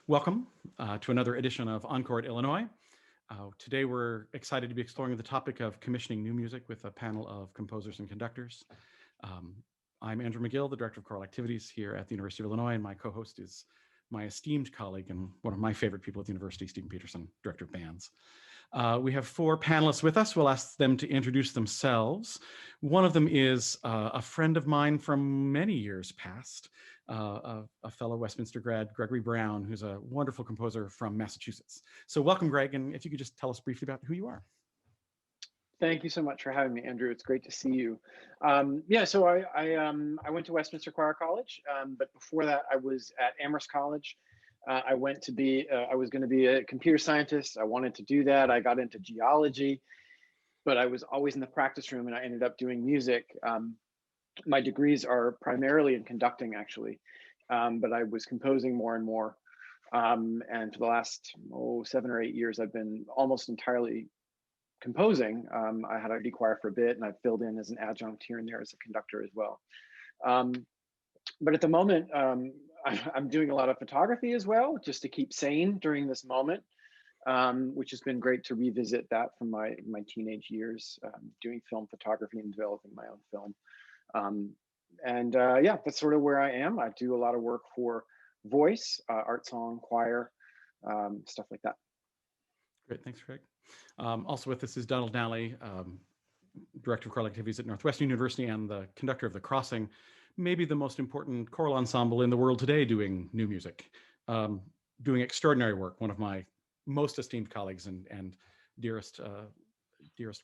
Welcome to another edition of Encore at Illinois. Today we're excited to be exploring the topic of commissioning new music with a panel of composers and conductors. I'm Andrew McGill, the Director of Choral Activities here at the University of Illinois, and my co-host is my esteemed colleague and one of my favorite people at the university, Stephen Peterson, Director of Bands. We have four panelists with us. We'll ask them to introduce themselves. One of them is a friend of mine from many years past, a fellow Westminster grad, Gregory Brown, who's a wonderful composer from Massachusetts. So welcome, Greg, and if you could just tell us briefly about who you are. Thank you so much for having me, Andrew. It's great to see you. So I went to Westminster Choir College, but before that I was at Amherst College. I was going to be a computer scientist. I wanted to do that. I got into geology, but I was always in the practice room and I ended up doing music. My degrees are primarily in conducting, actually, but I was composing more and more. And for the last 7 or 8 years, I've been almost entirely composing. I had a choir for a bit and I filled in as an adjunct here and there as a conductor as well. But at the moment, I'm doing a lot of photography as well, just to keep sane during this moment, which has been great to revisit that from my teenage years, doing film photography and developing my own film. That's sort of where I am. I do a lot of work for voice, art song, choir, stuff like that. Great, thanks, Greg. Also with us is Donald Nally, Director of Choral Activities at Northwestern University and the conductor of The Crossing, maybe the most important choral ensemble in the world today doing new music, doing extraordinary work, one of my most esteemed colleagues and dearest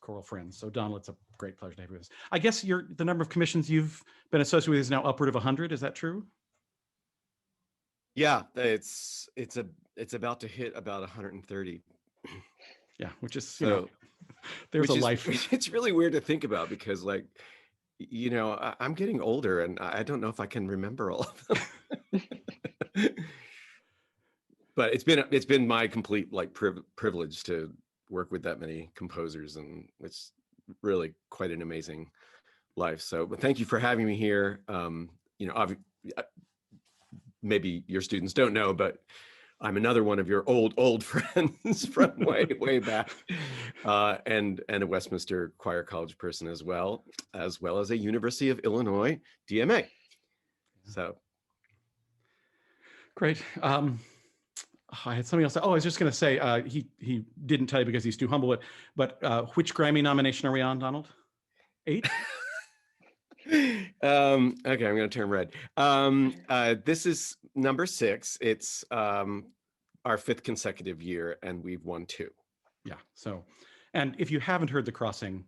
choral friends. So Donald, it's a great pleasure to have you with us. I guess the number of commissions you've been associated with is now upward of 100, is that true? Yeah, it's about to hit about 130. Yeah, which is, there's a life. It's really weird to think about because, like, I'm getting older and I don't know if I can remember all of them. But it's been my complete privilege to work with that many composers, and it's really quite an amazing life. So, but thank you for having me here. Maybe your students don't know, but I'm another one of your old friends from way back, and a Westminster Choir College person as well as a University of Illinois DMA. So great. I had something else. I was just going to say he didn't tell you because he's too humble. But which Grammy nomination are we on, Donald? 8. Okay, I'm going to turn red. This is number 6. It's our 5th consecutive year, and we've won 2. Yeah. So, and if you haven't heard The Crossing,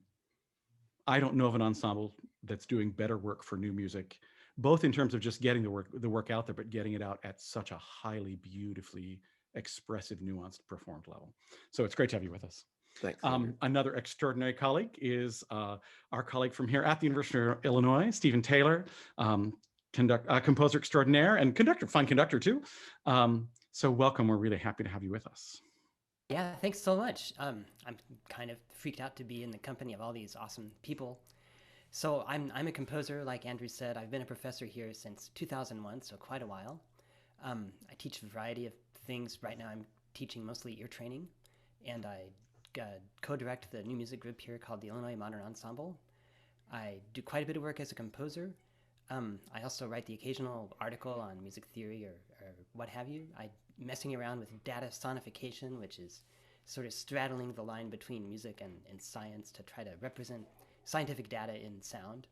I don't know of an ensemble that's doing better work for new music, both in terms of just getting the work out there, but getting it out at such a highly, beautifully expressive, nuanced, performed level. So it's great to have you with us. Thanks. Another extraordinary colleague is our colleague from here at the University of Illinois, Stephen Taylor, composer extraordinaire and fine conductor too. So welcome, we're really happy to have you with us. Yeah, thanks so much. I'm kind of freaked out to be in the company of all these awesome people. So I'm a composer, like Andrew said. I've been a professor here since 2001, so quite a while. I teach a variety of things. Right now I'm teaching mostly ear training, and I co-direct the new music group here called the Illinois Modern Ensemble. I do quite a bit of work as a composer. I also write the occasional article on music theory or what have you. I'm messing around with data sonification, which is sort of straddling the line between music and science to try to represent scientific data in sound.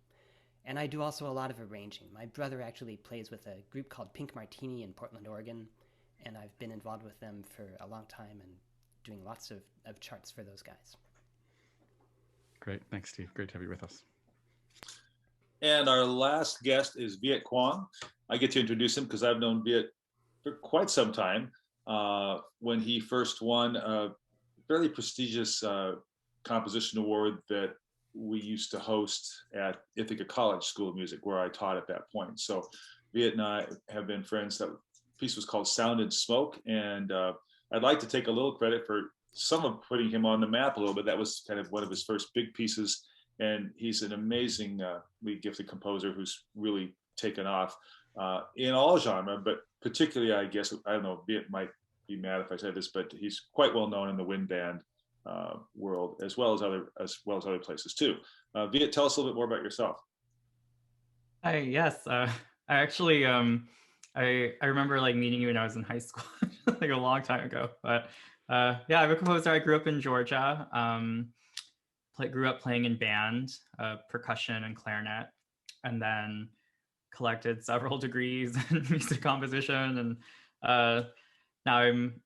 And I do also a lot of arranging. My brother actually plays with a group called Pink Martini in Portland, Oregon, and I've been involved with them for a long time and doing lots of charts for those guys. Great, thanks, Steve. Great to have you with us. And our last guest is Viet Quang. I get to introduce him because I've known Viet for quite some time. When he first won a fairly prestigious composition award that we used to host at Ithaca College School of Music, where I taught at that point. So Viet and I have been friends. That piece was called Sound and Smoke, and I'd like to take a little credit for some of putting him on the map a little bit. That was kind of one of his first big pieces, and he's an amazingly gifted composer who's really taken off. in all genre, but particularly, I guess, I don't know, Viet might be mad if I say this, but he's quite well known in the wind band world, as well as other places too. Viet, tell us a little bit more about yourself. Hi, yes. I actually, I remember like meeting you when I was in high school, like a long time ago. But yeah, I'm a composer. I grew up in Georgia. Grew up playing in band, percussion and clarinet, and then collected several degrees in music composition. And now I'm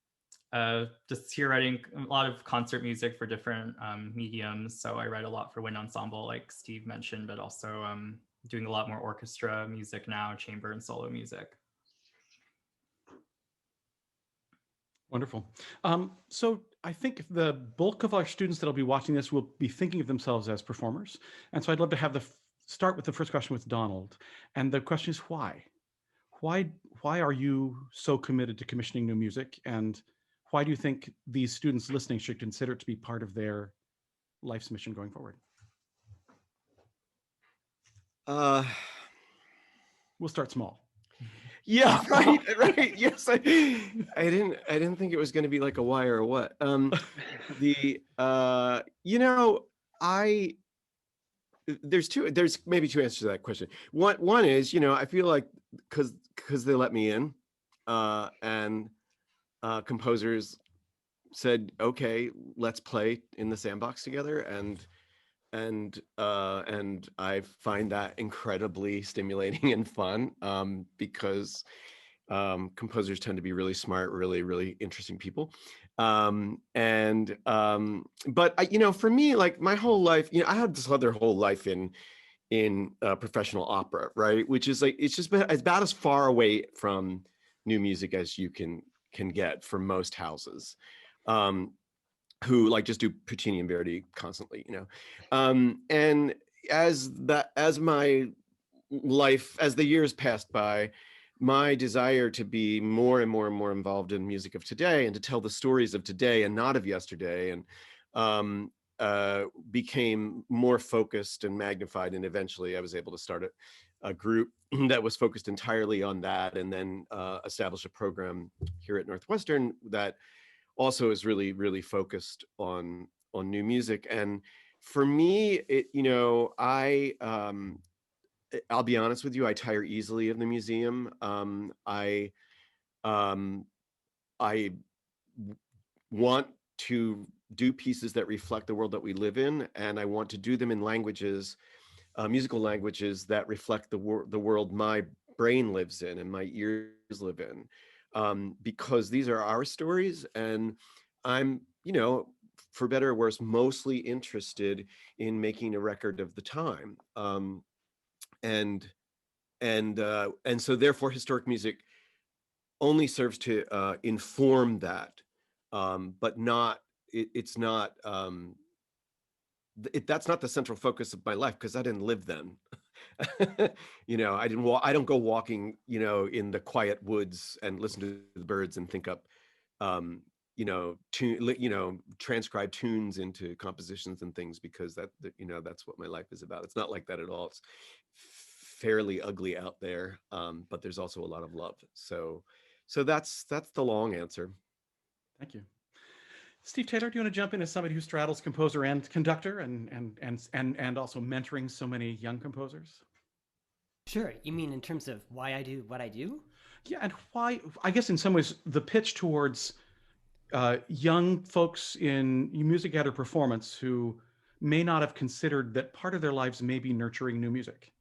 just here writing a lot of concert music for different mediums. So I write a lot for wind ensemble, like Steve mentioned, but also doing a lot more orchestra music now, chamber and solo music. Wonderful. So I think the bulk of our students that'll be watching this will be thinking of themselves as performers. And so I'd love to have start with the first question with Donald. And the question is why? Why are you so committed to commissioning new music? And why do you think these students listening should consider it to be part of their life's mission going forward? We'll start small. Yeah, right. Yes, I didn't think it was going to be like a why or a what. There's maybe two answers to that question. One is, I feel like because they let me in, and composers said, okay, let's play in the sandbox together, and I find that incredibly stimulating and fun, because composers tend to be really smart, really, really interesting people. But for me, like my whole life, I had this other whole life in professional opera, right? Which is like, it's just about as far away from new music as you can get for most houses. Who like just do Puccini and Verdi constantly, and as the years passed by, my desire to be more and more and more involved in music of today and to tell the stories of today and not of yesterday, and became more focused and magnified. And eventually I was able to start a group that was focused entirely on that, and then establish a program here at Northwestern that also is really, really focused on new music. And for me, I'll be honest with you, I tire easily of the museum. I want to do pieces that reflect the world that we live in, and I want to do them in languages, musical languages that reflect the world my brain lives in and my ears live in. Because these are our stories, and I'm, for better or worse, mostly interested in making a record of the time. And so therefore historic music only serves to inform that, but not, it's not, that's not the central focus of my life, because I didn't live then. I don't go walking, in the quiet woods and listen to the birds and think up, transcribe tunes into compositions and things, because that's what my life is about. It's not like that at all. It's fairly ugly out there, but there's also a lot of love. So that's the long answer. Thank you. Steve Taylor, do you want to jump in as somebody who straddles composer and conductor, and also mentoring so many young composers? Sure. You mean in terms of why I do what I do? Yeah, and why, I guess in some ways, the pitch towards young folks in music ed or performance who may not have considered that part of their lives may be nurturing new music.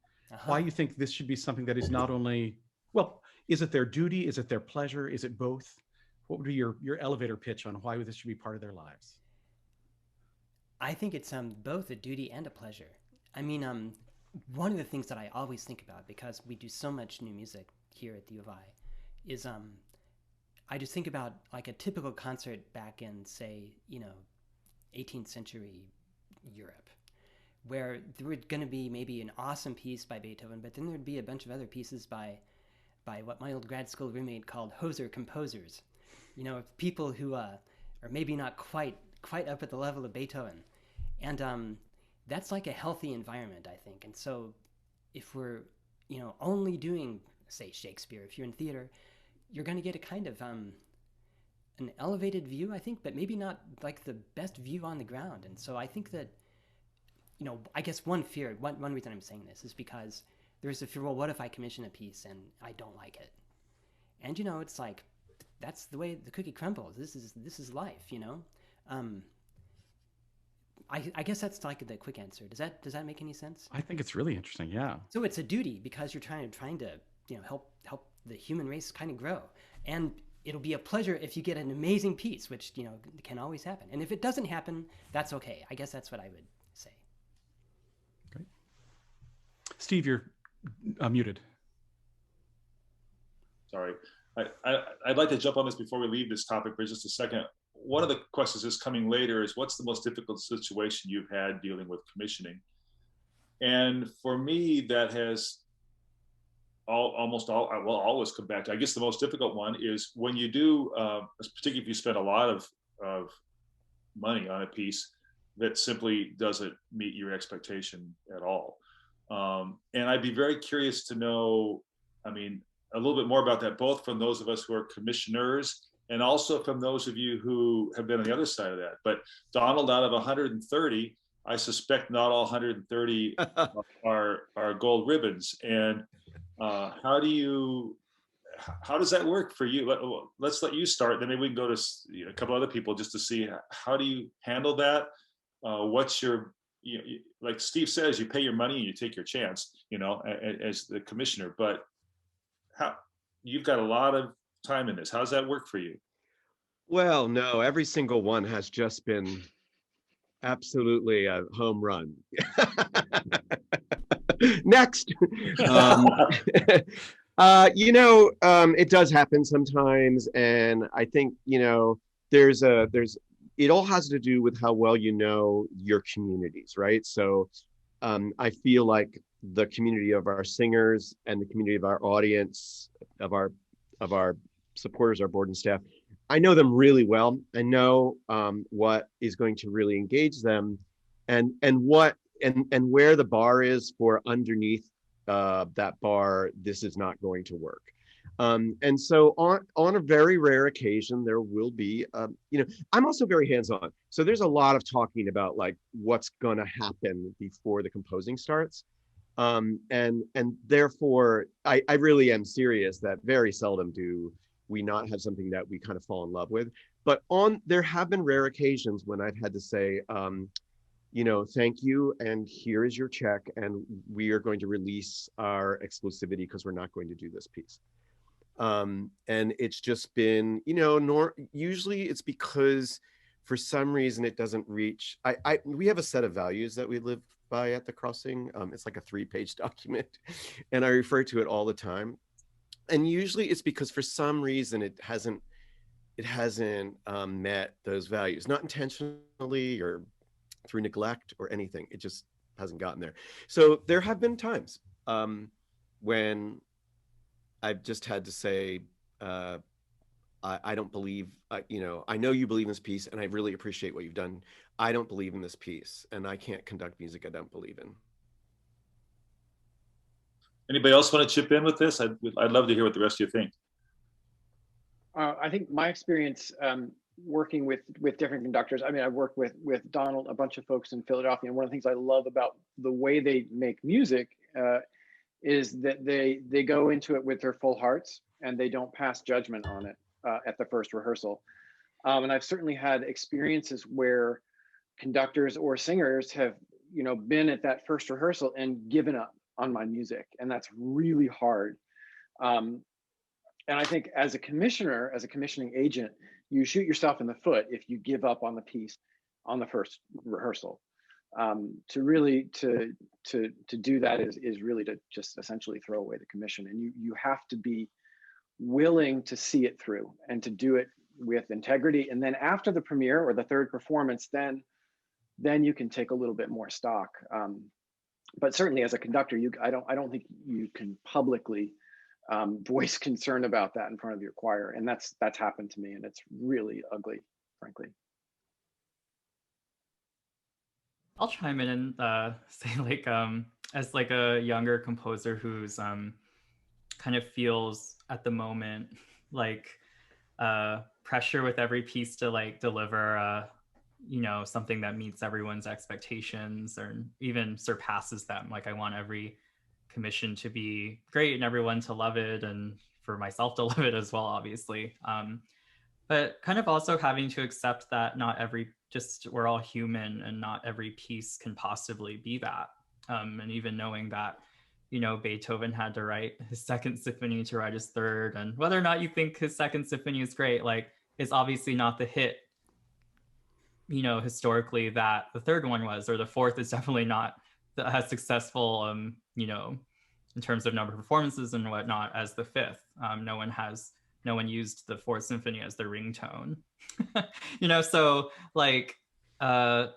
Why you think this should be something that is not only, well, is it their duty? Is it their pleasure? Is it both? What would be your elevator pitch on why this should be part of their lives? I think it's both a duty and a pleasure. I mean, one of the things that I always think about, because we do so much new music here at the U of I, is I just think about like a typical concert back in, say, 18th century Europe, where there would going to be maybe an awesome piece by Beethoven, but then there'd be a bunch of other pieces by what my old grad school roommate called hoser composers. People who are maybe not quite up at the level of Beethoven. And that's like a healthy environment, I think. And so if we're, only doing say Shakespeare, if you're in theater, you're going to get a kind of an elevated view, I think, but maybe not like the best view on the ground. And so I think that, I guess one reason I'm saying this is because there's a fear, well, what if I commission a piece and I don't like it? And, it's like, that's the way the cookie crumbles. This is life, I guess that's like the quick answer. Does that make any sense? I think it's really interesting. Yeah. So it's a duty because you're trying to help the human race kind of grow, and it'll be a pleasure if you get an amazing piece, which can always happen. And if it doesn't happen, that's okay. I guess that's what I would say. Great. Steve, you're muted. Sorry. I'd like to jump on this before we leave this topic for just a second. One of the questions that's coming later is, what's the most difficult situation you've had dealing with commissioning? And for me, that has always come back to, I guess the most difficult one is when you do, particularly if you spend a lot of money on a piece that simply doesn't meet your expectation at all. And I'd be very curious to know, a little bit more about that, both from those of us who are commissioners and also from those of you who have been on the other side of that. But Donald, out of 130, I suspect not all 130 are gold ribbons. And how does that work for you? Let's let you start, then maybe we can go to a couple other people just to see, how do you handle that? What's your, like Steve says, you pay your money and you take your chance, as the commissioner, but you've got a lot of time in this. How does that work for you? Well, no, every single one has just been absolutely a home run. Next. It does happen sometimes. And I think, it all has to do with how well you know your communities, right? So I feel like the community of our singers and the community of our audience, of our supporters, our board and staff, I know them really well. I know what is going to really engage them, and where the bar is for underneath that bar, this is not going to work. And so on a very rare occasion, there will be, I'm also very hands-on. So there's a lot of talking about like what's going to happen before the composing starts. And therefore, I really am serious that very seldom do we not have something that we kind of fall in love with. But there have been rare occasions when I've had to say, thank you, and here is your check, and we are going to release our exclusivity because we're not going to do this piece. And it's just been, usually it's because for some reason it doesn't reach, we have a set of values that we live by at the Crossing. It's like a 3-page document, and I refer to it all the time. And usually it's because for some reason it hasn't met those values, not intentionally or through neglect or anything. It just hasn't gotten there. So there have been times when I've just had to say, I don't believe, I know you believe in this piece and I really appreciate what you've done. I don't believe in this piece and I can't conduct music I don't believe in. Anybody else want to chip in with this? I'd love to hear what the rest of you think. I think my experience working with different conductors, I've worked with Donald, a bunch of folks in Philadelphia, and one of the things I love about the way they make music is that they go into it with their full hearts and they don't pass judgment on it at the first rehearsal. And I've certainly had experiences where conductors or singers have, been at that first rehearsal and given up on my music, and that's really hard. And I think as a commissioner, as a commissioning agent, you shoot yourself in the foot if you give up on the piece on the first rehearsal. To really to do that is really to just essentially throw away the commission, and you have to be willing to see it through and to do it with integrity. And then after the premiere or the third performance, then you can take a little bit more stock. But certainly as a conductor, I don't think you can publicly voice concern about that in front of your choir, and that's happened to me, and it's really ugly, frankly. I'll chime in and say, like, as like a younger composer who's kind of feels at the moment like pressure with every piece to like deliver something that meets everyone's expectations or even surpasses them. Like I want every commission to be great and everyone to love it, and for myself to love it as well, obviously. But kind of also having to accept that we're all human and not every piece can possibly be that. And even knowing that, Beethoven had to write his second symphony to write his third, and whether or not you think his second symphony is great, like it's obviously not the hit, historically that the third one was, or the fourth is definitely not as successful, in terms of number of performances and whatnot as the fifth. No one used the fourth symphony as their ringtone. So like I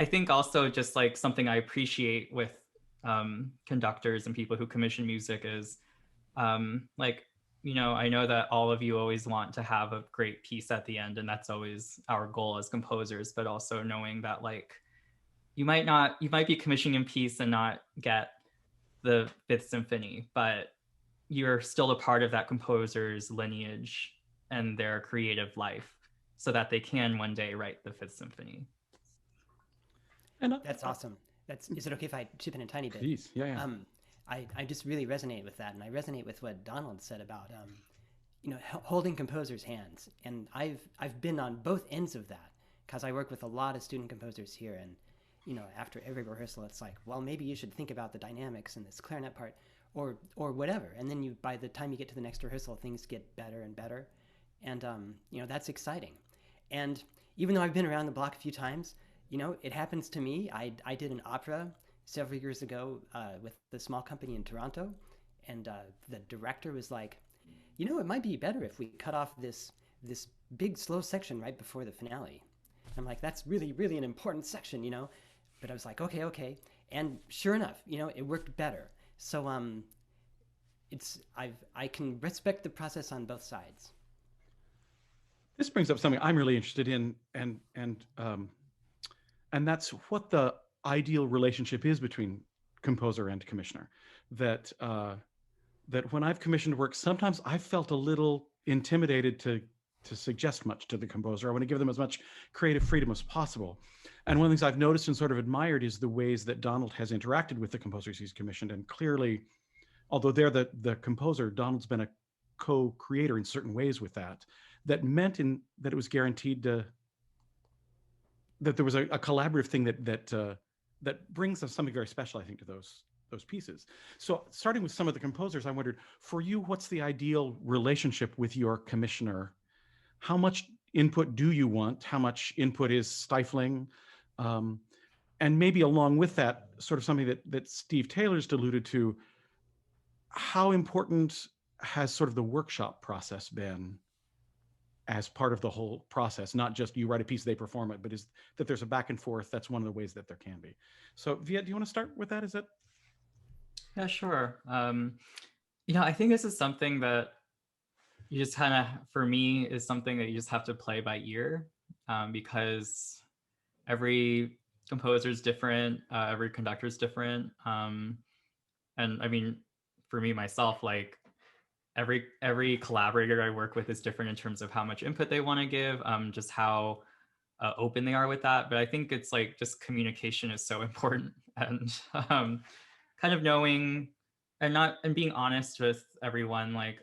think also just like something I appreciate with conductors and people who commission music is I know that all of you always want to have a great piece at the end, and that's always our goal as composers, but also knowing that like you might be commissioning a piece and not get the fifth symphony, but you're still a part of that composer's lineage and their creative life so that they can one day write the fifth symphony. And That's awesome. Is it okay if I chip in a tiny bit? Please, yeah. I just really resonate with that, and I resonate with what Donald said about holding composers' hands. And I've been on both ends of that because I work with a lot of student composers here, and after every rehearsal, it's like, well, maybe you should think about the dynamics in this clarinet part, or whatever. And then by the time you get to the next rehearsal, things get better and better, and that's exciting. And even though I've been around the block a few times, it happens to me. I did an opera several years ago with the small company in Toronto, and the director was like, it might be better if we cut off this big slow section right before the finale. I'm like, that's really, really an important section, But I was like, okay, and sure enough, it worked better. So I can respect the process on both sides. This brings up something I'm really interested in, and that's what the ideal relationship is between composer and commissioner. That when I've commissioned work, sometimes I've felt a little intimidated to suggest much to the composer. I want to give them as much creative freedom as possible. And one of the things I've noticed and sort of admired is the ways that Donald has interacted with the composers he's commissioned. And clearly, although they're the composer, Donald's been a co-creator in certain ways with that. That meant that it was guaranteed that there was a collaborative thing that brings us something very special, I think, to those pieces. So starting with some of the composers, I wondered, for you, what's the ideal relationship with your commissioner? How much input do you want? How much input is stifling? And maybe along with that, sort of something that Steve Taylor's alluded to, how important has sort of the workshop process been as part of the whole process? Not just you write a piece, they perform it, but is that there's a back and forth. That's one of the ways that there can be. So Viet, do you want to start with that? Is it? Yeah, sure. I think this is something that you just kind of, for me, is something that you just have to play by ear, because every composer is different, every conductor is different. And I mean, for me, myself, like every collaborator I work with is different in terms of how much input they want to give, just how open they are with that. But I think it's like just communication is so important, and kind of knowing and being honest with everyone. Like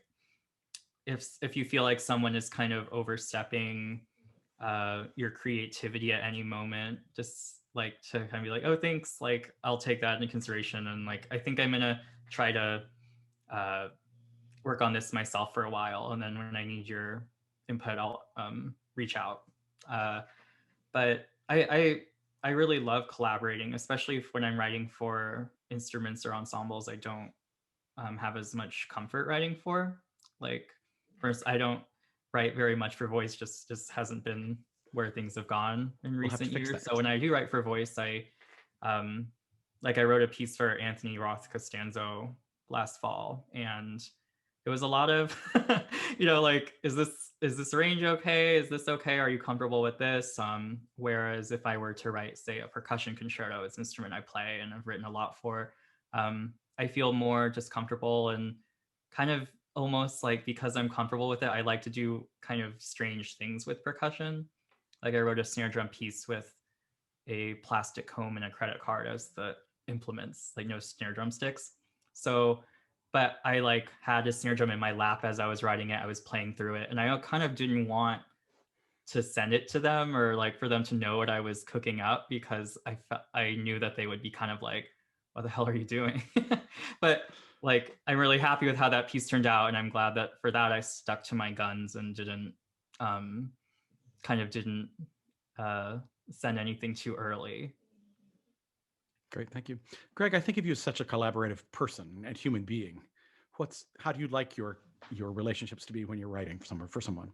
if you feel like someone is kind of overstepping your creativity at any moment, just like to kind of be like, oh, thanks, like I'll take that into consideration, and like I think I'm gonna try to work on this myself for a while, and then when I need your input, I'll reach out. But I really love collaborating, especially when I'm writing for instruments or ensembles I don't have as much comfort writing for. Like, first, I don't write very much for voice, just hasn't been where things have gone in recent years. So when I do write for voice, I wrote a piece for Anthony Roth Costanzo last fall, and it was a lot of like, is this range okay? Is this okay? Are you comfortable with this? Whereas if I were to write, say, a percussion concerto, it's an instrument I play and I've written a lot for, I feel more just comfortable and kind of almost like, because I'm comfortable with it, I like to do kind of strange things with percussion. Like I wrote a snare drum piece with a plastic comb and a credit card as the implements, like no snare drum sticks. So, but I like had a snare drum in my lap as I was writing it. I was playing through it, and I kind of didn't want to send it to them or like for them to know what I was cooking up, because I knew that they would be kind of like, what the hell are you doing? But like, I'm really happy with how that piece turned out, and I'm glad that for that I stuck to my guns and didn't didn't send anything too early. Great, thank you. Greg, I think of you as such a collaborative person and human being. How do you like your relationships to be when you're writing for someone?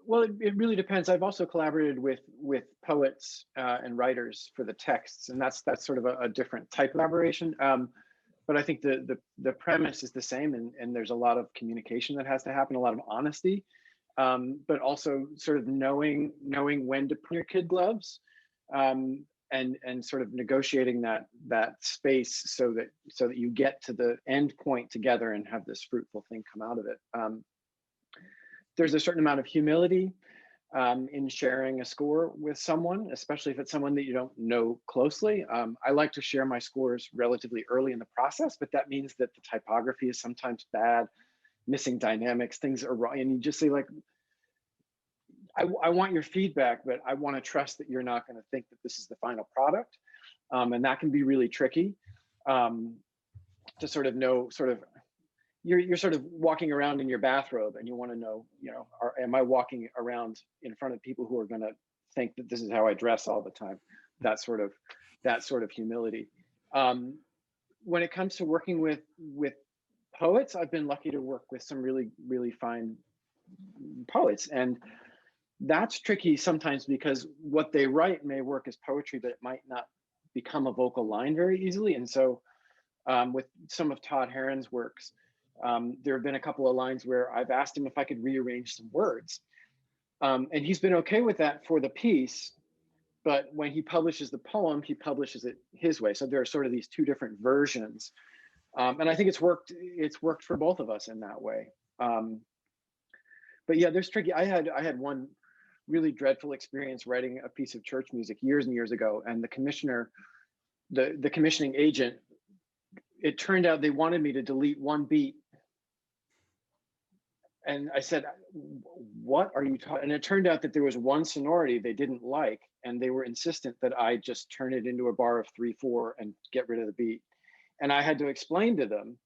Well, it really depends. I've also collaborated with poets and writers for the texts, and that's sort of a different type of collaboration. But I think the premise is the same, and there's a lot of communication that has to happen, a lot of honesty, but also sort of knowing when to put your kid gloves, and sort of negotiating that space so that you get to the end point together and have this fruitful thing come out of it. There's a certain amount of humility in sharing a score with someone, especially if it's someone that you don't know closely. I like to share my scores relatively early in the process, but that means that the typography is sometimes bad, missing dynamics, things are wrong, and you just say like, I want your feedback, but I want to trust that you're not going to think that this is the final product, and that can be really tricky to sort of know, you're sort of walking around in your bathrobe and you want to know, am I walking around in front of people who are going to think that this is how I dress all the time? That sort of humility. When it comes to working with poets, I've been lucky to work with some really, really fine poets, and that's tricky sometimes because what they write may work as poetry, but it might not become a vocal line very easily. And so with some of Todd Herron's works, there have been a couple of lines where I've asked him if I could rearrange some words. And he's been okay with that for the piece, but when he publishes the poem, he publishes it his way. So there are sort of these two different versions. And I think it's worked for both of us in that way. But yeah, there's tricky. I had one really dreadful experience writing a piece of church music years and years ago, and the commissioner, the commissioning agent, it turned out they wanted me to delete one beat. And I said, what are you talking? And it turned out that there was one sonority they didn't like, and they were insistent that I just turn it into a bar of 3/4 and get rid of the beat. And I had to explain to them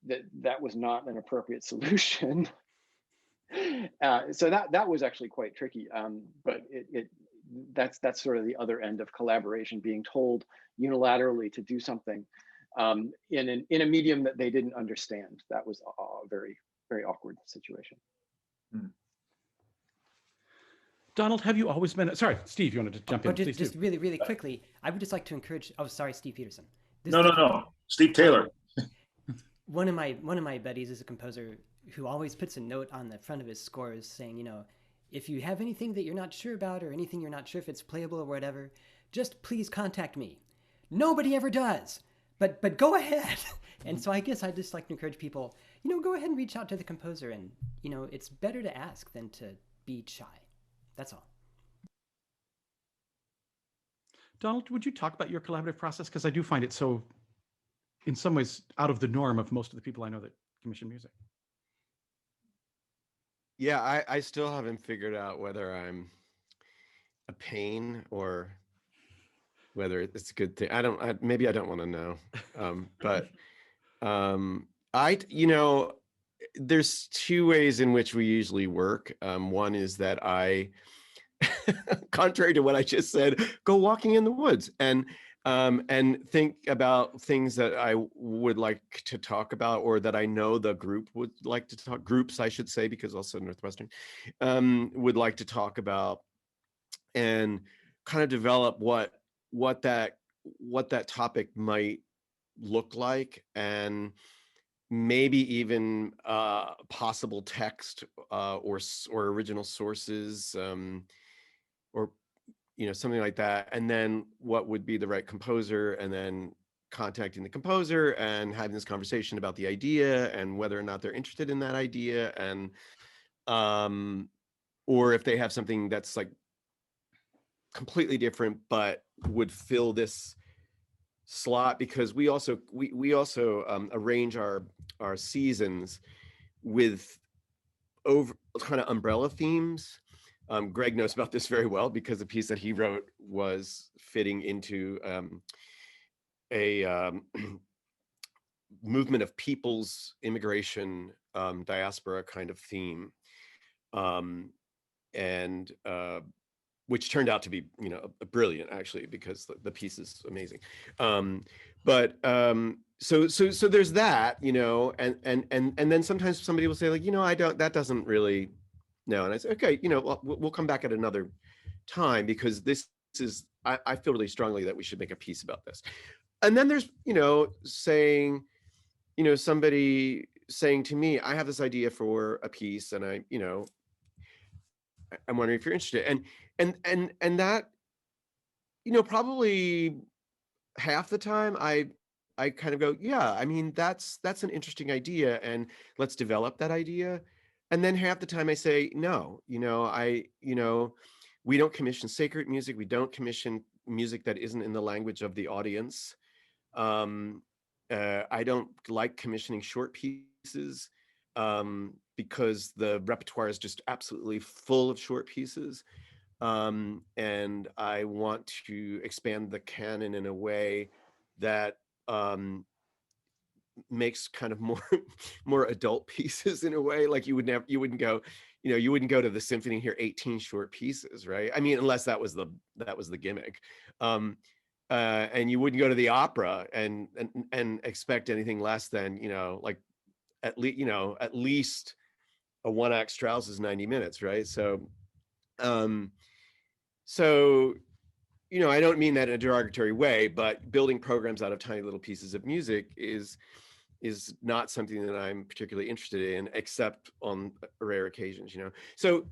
that that was not an appropriate solution. So that was actually quite tricky. But that's sort of the other end of collaboration, being told unilaterally to do something in a medium that they didn't understand. That was a very, very awkward situation. Donald, have you always been? Sorry, Steve, you wanted to jump in? Just, Please just do. really, really quickly, I would just like to encourage. Oh, sorry, Steve Peterson. No. Steve Taylor. One of my buddies is a composer who always puts a note on the front of his scores saying, if you have anything that you're not sure about or anything you're not sure if it's playable or whatever, just please contact me. Nobody ever does, but go ahead. And so I guess I just like to encourage people, go ahead and reach out to the composer, and it's better to ask than to be shy. That's all. Donald, would you talk about your collaborative process? Because I do find it so, in some ways, out of the norm of most of the people I know that commission music. Yeah, I still haven't figured out whether I'm a pain or whether it's a good thing. Maybe I don't want to know. But there's two ways in which we usually work. One is that I, contrary to what I just said, go walking in the woods and think about things that I would like to talk about, or that I know the group would like to talk, groups I should say, because also Northwestern would like to talk about, and kind of develop what that topic might look like, and maybe even possible text or original sources, or something like that, and then what would be the right composer, and then contacting the composer and having this conversation about the idea and whether or not they're interested in that idea, and or if they have something that's like completely different but would fill this slot, because we also arrange our seasons with over kind of umbrella themes. Greg knows about this very well because the piece that he wrote was fitting into a movement of people's immigration, diaspora kind of theme, and which turned out to be, you know, brilliant actually, because the piece is amazing. So there's that, you know, and then sometimes somebody will say like, you know, that doesn't really, no. And I say, okay, you know, we'll come back at another time, because this is, I feel really strongly that we should make a piece about this. And then there's, you know, saying, you know, somebody saying to me, I have this idea for a piece, and I, you know, I'm wondering if you're interested. And that, you know, probably half the time I kind of go, yeah, I mean, that's an interesting idea, and let's develop that idea. And then half the time I say, no, you know, we don't commission sacred music. We don't commission music that isn't in the language of the audience. I don't like commissioning short pieces, because the repertoire is just absolutely full of short pieces. And I want to expand the canon in a way that makes kind of more adult pieces in a way. Like you wouldn't go, you know, you wouldn't go to the symphony and hear 18 short pieces, right? I mean, unless that was the gimmick. And you wouldn't go to the opera and expect anything less than, you know, like at least a one-act Strauss is 90 minutes, right? So you know, I don't mean that in a derogatory way, but building programs out of tiny little pieces of music is not something that I'm particularly interested in, except on rare occasions, you know. So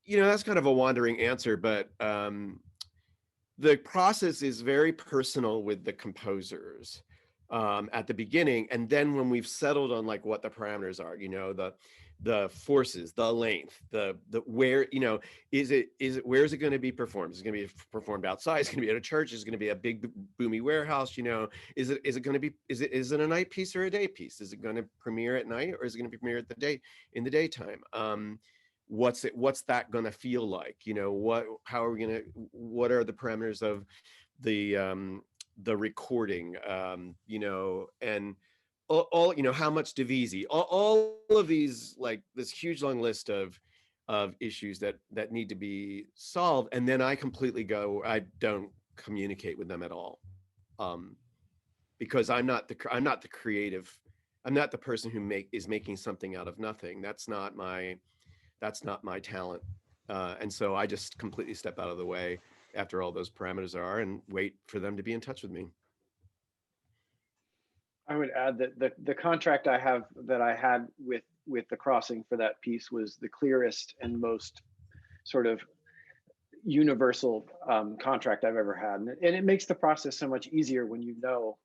you know, that's kind of a wandering answer, but the process is very personal with the composers at the beginning, and then when we've settled on like what the parameters are, you know, the forces, the length, the where, you know, is it where is it going to be performed? Is it going to be performed outside? Is it going to be at a church? Is it going to be a big boomy warehouse? You know, is it going to be, is it a night piece or a day piece? Is it going to premiere at night, or is it going to premiere at in the daytime? What's that going to feel like? You know, how are we going to, what are the parameters of the recording, you know, and all you know, how much divisi, all of these, like this huge long list of issues that need to be solved. And then I completely go, I don't communicate with them at all, because I'm not the creative. I'm not the person who is making something out of nothing. That's not my talent. And so I just completely step out of the way after all those parameters are, and wait for them to be in touch with me. I would add that the contract I had with the Crossing for that piece was the clearest and most sort of universal contract I've ever had, and it makes the process so much easier when you know.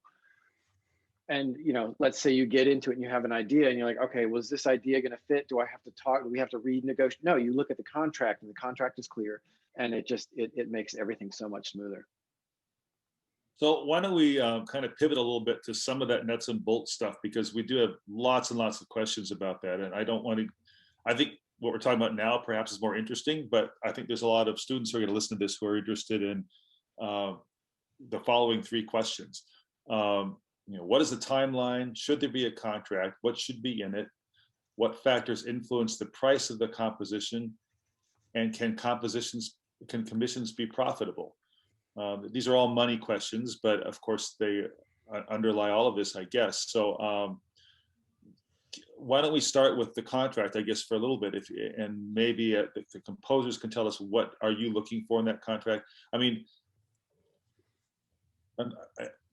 And you know, let's say you get into it and you have an idea and you're like, okay, was this idea going to fit? Do I have to talk? Do we have to renegotiate? No, you look at the contract and the contract is clear, and it makes everything so much smoother. So why don't we kind of pivot a little bit to some of that nuts and bolts stuff, because we do have lots and lots of questions about that. And I don't want to, I think what we're talking about now perhaps is more interesting, but I think there's a lot of students who are going to listen to this who are interested in the following three questions. You know, what is the timeline? Should there be a contract? What should be in it? What factors influence the price of the composition? And can commissions be profitable? These are all money questions, but of course they underlie all of this, I guess. So why don't we start with the contract, I guess, for a little bit, and maybe the composers can tell us, what are you looking for in that contract? I mean,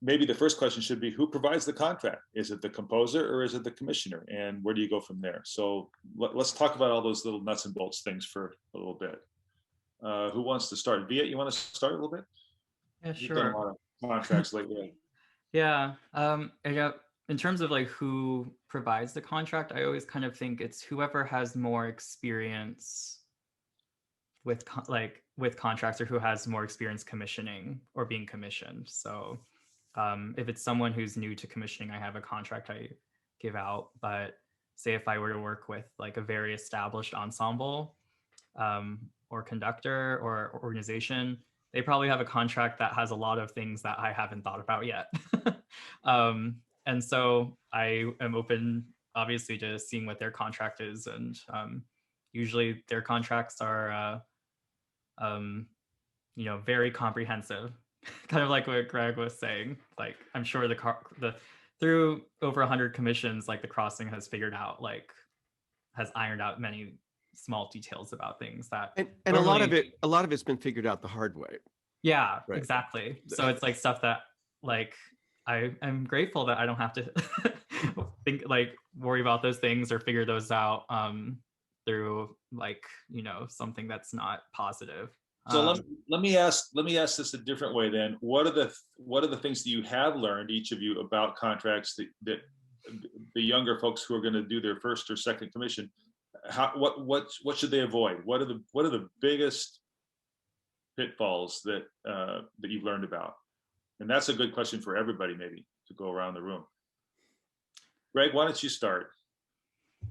maybe the first question should be, who provides the contract? Is it the composer or is it the commissioner? And where do you go from there? So let's talk about all those little nuts and bolts things for a little bit. Who wants to start? Viet, you want to start a little bit? Yeah, You've done a sure. lot of contracts lately. Yeah. In terms of like who provides the contract, I always kind of think it's whoever has more experience with with contracts, or who has more experience commissioning or being commissioned. So if it's someone who's new to commissioning, I have a contract I give out. But say if I were to work with like a very established ensemble, or conductor or organization, they probably have a contract that has a lot of things that I haven't thought about yet. And so I am open, obviously, to seeing what their contract is. And usually their contracts are, very comprehensive, kind of like what Greg was saying. Like, I'm sure the through over 100 commissions, like the crossing has figured out, like, has ironed out many small details about things that And normally, a lot of it's been figured out the hard way. yeah, Right. exactly. So it's like stuff that, like, I am grateful that I don't have to worry about those things or figure those out through like, something that's not positive. So let me ask this a different way then. What are the things that you have learned, each of you, about contracts that the younger folks who are going to do their first or second commission, what should they avoid? What are the biggest pitfalls that you've learned about? And that's a good question for everybody, maybe, to go around the room. Greg, why don't you start?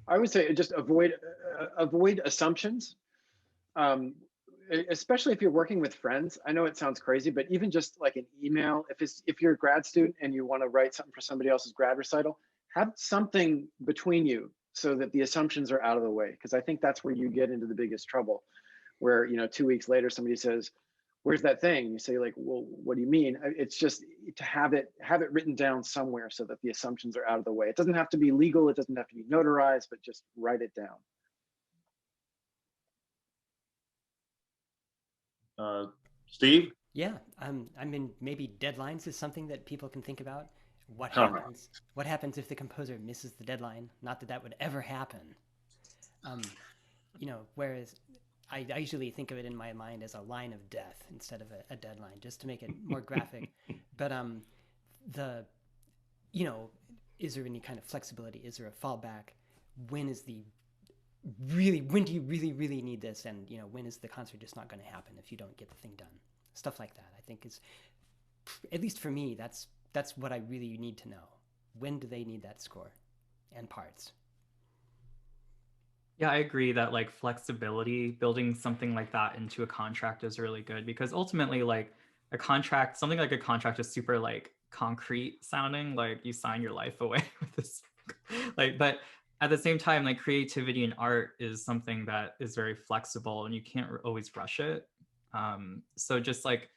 I would say just avoid assumptions, especially if you're working with friends. I know it sounds crazy, but even just like an email, if you're a grad student and you want to write something for somebody else's grad recital, have something between you so that the assumptions are out of the way. Because I think that's where you get into the biggest trouble, where 2 weeks later somebody says, "Where's that thing?" You say, like, "Well, what do you mean?" It's just to have it written down somewhere so that the assumptions are out of the way. It doesn't have to be legal, it doesn't have to be notarized, but just write it down. Steve? Yeah, I mean, maybe deadlines is something that people can think about. What Uh-huh. happens? What happens if the composer misses the deadline? Not that that would ever happen. Whereas I usually think of it in my mind as a line of death instead of a deadline, just to make it more graphic. But is there any kind of flexibility? Is there a fallback? When do you really need this? And when is the concert just not going to happen if you don't get the thing done? Stuff like that, I think, is, at least for me, that's what I really need to know. When do they need that score and parts? Yeah, I agree that like flexibility, building something like that into a contract is really good, because ultimately like something like a contract is super like concrete sounding, like you sign your life away with this but at the same time, like creativity and art is something that is very flexible and you can't always rush it. So just like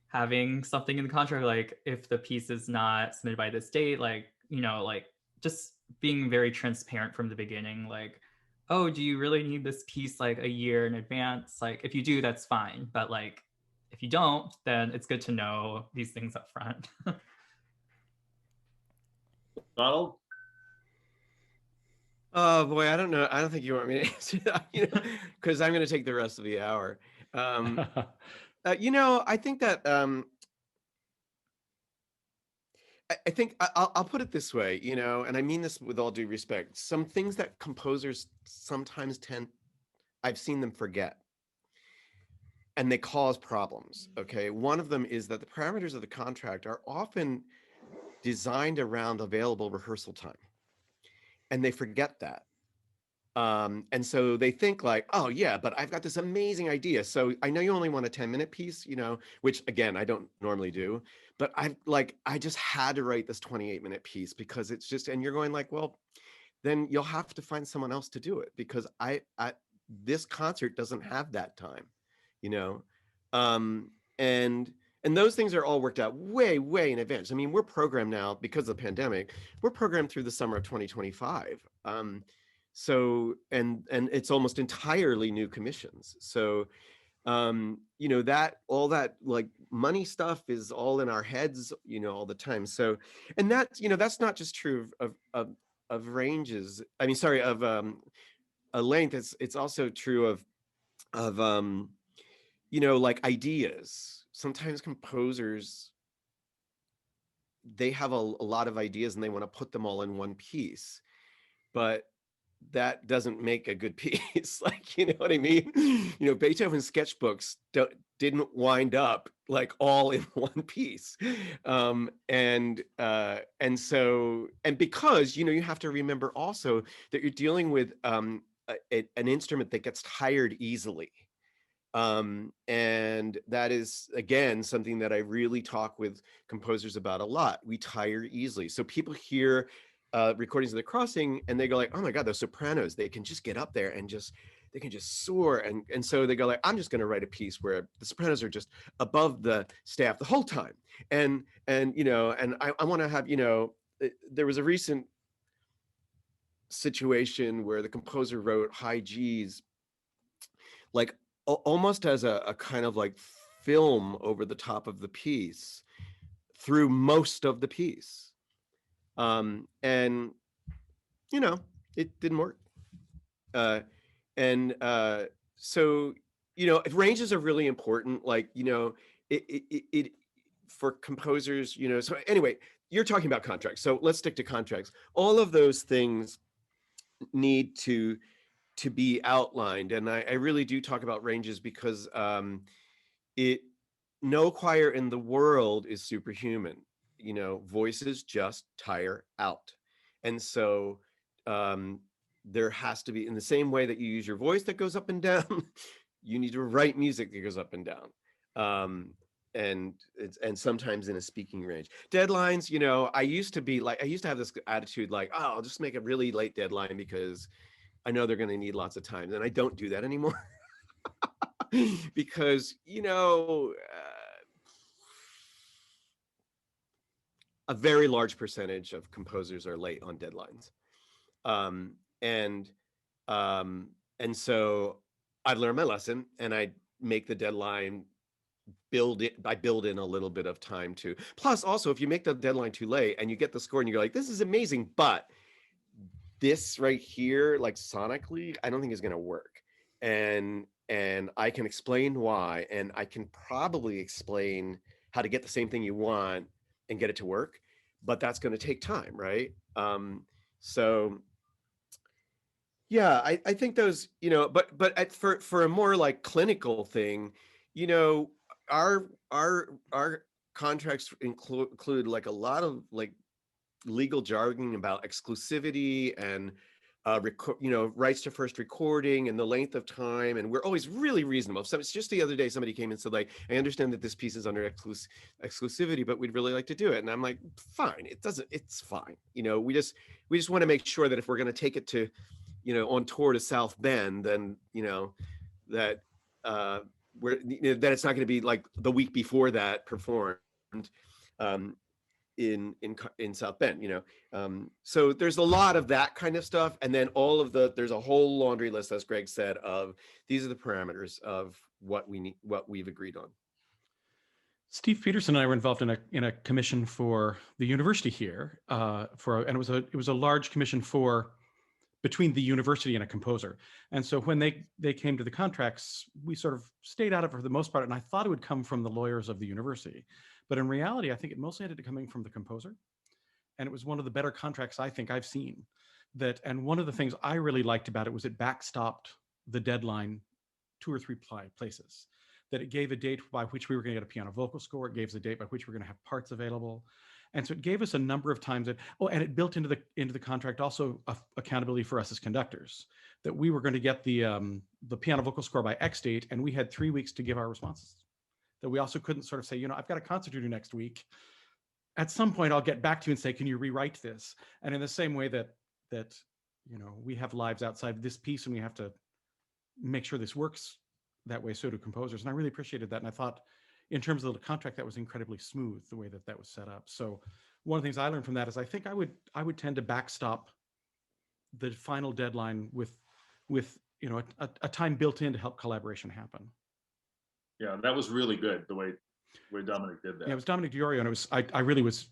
having something in the contract, like if the piece is not submitted by this date, like, like just being very transparent from the beginning, like, oh, do you really need this piece like a year in advance? Like if you do, that's fine. But like, if you don't, then it's good to know these things up front. Donald? Oh boy, I don't know. I don't think you want me to answer that, because I'm going to take the rest of the hour. I think that I think I'll put it this way, and I mean this with all due respect. Some things that composers sometimes I've seen them forget, and they cause problems. Okay, one of them is that the parameters of the contract are often designed around available rehearsal time, and they forget that. And so they think like, oh yeah, but I've got this amazing idea. So I know you only want a 10-minute piece, which again, I don't normally do, but I just had to write this 28-minute piece because it's just, and you're going like, well, then you'll have to find someone else to do it because this concert doesn't have that time, and those things are all worked out way, way in advance. I mean, we're programmed now because of the pandemic, we're programmed through the summer of 2025. So, and it's almost entirely new commissions. So, that all that like money stuff is all in our heads, all the time. So, and that, that's not just true of ranges. I mean, sorry, of a length. It's also true of like ideas. Sometimes composers they have a lot of ideas and they want to put them all in one piece, but that doesn't make a good piece. Like, you know what I mean? You know, Beethoven's sketchbooks didn't wind up like all in one piece. And so, and because, you know, you have to remember also that you're dealing with an instrument that gets tired easily. And that is, again, something that I really talk with composers about a lot. We tire easily. So people hear recordings of The Crossing and they go like, oh my God, those sopranos, they can just get up there and they can just soar. And so they go like, I'm just going to write a piece where the sopranos are just above the staff the whole time. And you know, and I want to have, you know, there was a recent situation where the composer wrote high G's, like almost as a kind of like film over the top of the piece through most of the piece. And, you know, it didn't work. So, you know, ranges are really important. Like, you know, it for composers, you know, so anyway, you're talking about contracts. So let's stick to contracts. All of those things need to be outlined. And I really do talk about ranges because no choir in the world is superhuman. You know, voices just tire out. And so there has to be, in the same way that you use your voice that goes up and down, you need to write music that goes up and down. And sometimes in a speaking range. Deadlines, you know, I used to have this attitude like, oh, I'll just make a really late deadline because I know they're going to need lots of time. And I don't do that anymore. Because, you know, a very large percentage of composers are late on deadlines. And so I've learned my lesson and I make the deadline I build in a little bit of time too. Plus also, if you make the deadline too late and you get the score and you're like, this is amazing, but this right here, like sonically, I don't think is going to work. And I can explain why, and I can probably explain how to get the same thing you want and get it to work, but that's going to take time, right? So yeah, I think those, you know, but for a more like clinical thing, you know, our contracts include like a lot of like legal jargon about exclusivity and you know, rights to first recording and the length of time, and we're always really reasonable. So it's just the other day somebody came and said like, I understand that this piece is under exclusivity, but we'd really like to do it. And I'm like, fine, it's fine. You know, we just want to make sure that if we're going to take it to, you know, on tour to South Bend, then, you know, that that it's not going to be like the week before that performed in South Bend, you know. So there's a lot of that kind of stuff, and then there's a whole laundry list, as Greg said, of these are the parameters of what we need, what we've agreed on. Steve Peterson and I were involved in a commission for the university here, and it was a large commission between the university and a composer. And so when they came to the contracts, we sort of stayed out of it for the most part, and I thought it would come from the lawyers of the university. But in reality, I think it mostly ended up coming from the composer. And it was one of the better contracts I think I've seen. And one of the things I really liked about it was it backstopped the deadline 2 or 3 places. That it gave a date by which we were going to get a piano vocal score. It gave us a date by which we were going to have parts available. And so it gave us a number of times and it built into the contract also accountability for us as conductors, that we were going to get the piano vocal score by X date, and we had 3 weeks to give our responses. That we also couldn't sort of say, you know, I've got a concert to do next week. At some point, I'll get back to you and say, can you rewrite this? And in the same way that you know, we have lives outside this piece, and we have to make sure this works that way, so do composers. And I really appreciated that. And I thought, in terms of the contract, that was incredibly smooth, the way that was set up. So one of the things I learned from that is I think I would tend to backstop the final deadline with you know, a time built in to help collaboration happen. Yeah, that was really good, the way Dominic did that. Yeah, it was Dominic Diorio, and it was I really was,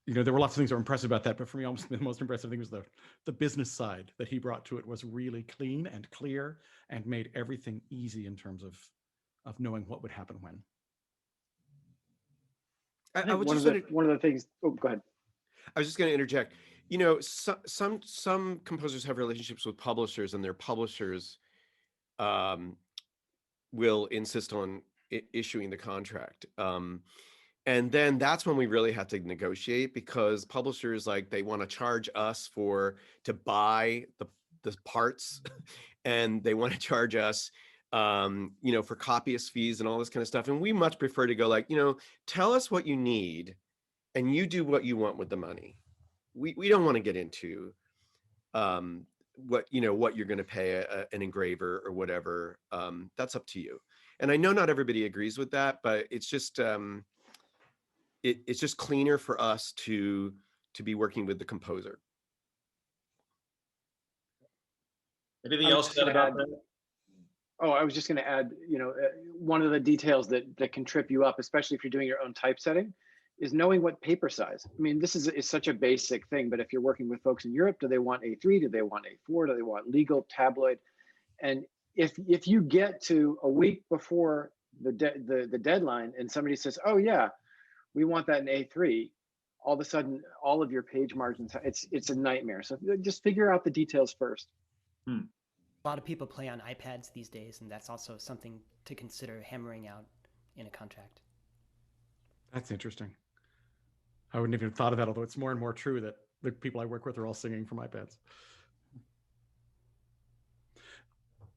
you know, there were lots of things that were impressive about that, but for me, almost the most impressive thing was the business side that he brought to it was really clean and clear and made everything easy in terms of knowing what would happen when. I I think was one just of going the one of the things. Oh, go ahead. I was just going to interject. You know, some composers have relationships with publishers, and their publishers um, will insist on issuing the contract. And then that's when we really have to negotiate, because publishers, like, they want to charge us to buy the parts and they want to charge us for copyist fees and all this kind of stuff. And we much prefer to go, like, tell us what you need and you do what you want with the money. We don't want to get into what you're going to pay an engraver or whatever. That's up to you. And I know not everybody agrees with that, but it's just it's just cleaner for us to be working with the composer. Anything I was else just to add gonna about add- that? Oh, I was just going to add, one of the details that can trip you up, especially if you're doing your own typesetting, is knowing what paper size. I mean, this is such a basic thing, but if you're working with folks in Europe, do they want A3? Do they want A4? Do they want legal, tabloid? And if you get to a week before the deadline and somebody says, oh yeah, we want that in A3, all of a sudden, all of your page margins, it's a nightmare. So just figure out the details first. A lot of people play on iPads these days, and that's also something to consider hammering out in a contract. That's interesting. I wouldn't even have thought of that, although it's more and more true that the people I work with are all singing from iPads.